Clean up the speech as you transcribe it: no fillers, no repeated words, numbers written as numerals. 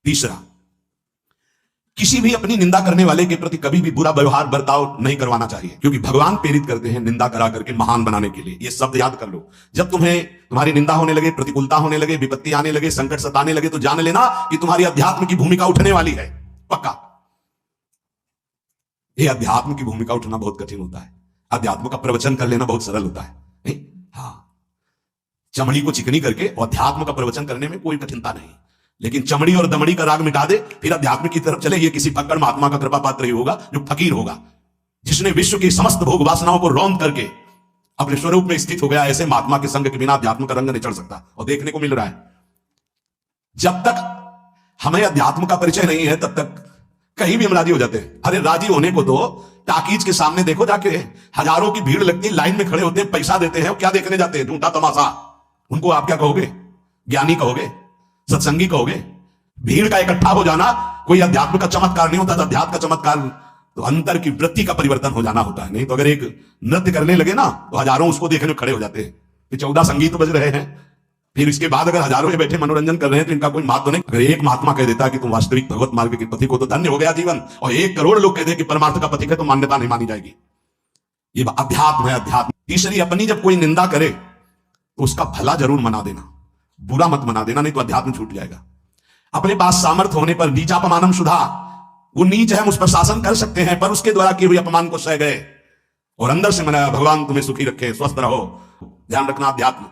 तीसरा, किसी भी अपनी निंदा करने वाले के प्रति कभी भी बुरा व्यवहार बर्ताव नहीं करवाना चाहिए, क्योंकि भगवान प्रेरित करते हैं निंदा करा करके महान बनाने के लिए। ये शब्द याद कर लो। जब तुम्हारी निंदा होने लगे, प्रतिकूलता होने लगे, विपत्ति आने लगे, संकट सताने लगे, तो जान लेना कि तुम्हारी अध्यात्म की भूमिका उठने वाली है, पक्का। ये अध्यात्म की भूमिका उठना बहुत कठिन होता है। अध्यात्म का प्रवचन कर लेना बहुत सरल होता है, नहीं? हाँ, चमड़ी को चिकनी करके और अध्यात्म का प्रवचन करने में कोई कठिनता नहीं, लेकिन चमड़ी और दमड़ी का राग मिटा दे, फिर अध्यात्म की तरफ चले। ये किसी भक्कड़ महात्मा का कृपा पात्र ही होगा जो फकीर होगा, जिसने विश्व की समस्त भोग वासनाओं को रौंद करके अपने स्वरूप में स्थित हो गया। ऐसे महात्मा के संग के बिना अध्यात्म का रंग नहीं चढ़ सकता, और देखने को मिल रहा है। जब तक हमें अध्यात्म का परिचय नहीं है, तब तक कहीं भी हम राजी हो जाते हैं। अरे राजी होने को तो टाकीज के सामने देखो जाके, हजारों की भीड़ लगती है, लाइन में खड़े होते हैं, पैसा देते हैं, क्या देखने जाते हैं? झूठा तमाशा। उनको आप क्या कहोगे? ज्ञानी कहोगे? सत्संगी कहोगे? भीड़ का इकट्ठा हो जाना कोई अध्यात्म का चमत्कार नहीं होता। अध्यात्म का चमत्कार तो अंतर की वृत्ति का परिवर्तन हो जाना होता है। नहीं तो अगर एक नृत्य करने लगे ना, तो हजारों उसको देखने में खड़े हो जाते हैं कि 14 संगीत बज रहे हैं, फिर इसके बाद अगर हजारों में बैठे मनोरंजन कर रहे हैं, तो इनका कोई महत्व नहीं। अगर एक महात्मा कह देता कि तुम वास्तविक भगवत मार्ग के पथिक हो, तो धन्य हो गया जीवन। और 1 करोड़ लोग कह दे कि परमार्थ का पथिक है, तो मान्यता नहीं मानी जाएगी। ये अध्यात्म है, अध्यात्म। तीसरी, अपनी जब कोई निंदा करे तो उसका भला जरूर मना देना, बुरा मत मना देना, नहीं तो अध्यात्म छूट जाएगा। अपने पास सामर्थ्य होने पर नीचापमानम सुधा, वो नीच है, हम उस पर शासन कर सकते हैं, पर उसके द्वारा किए हुए अपमान को सह गए और अंदर से मनाया, भगवान तुम्हें सुखी रखे, स्वस्थ रहो। ध्यान रखना अध्यात्म।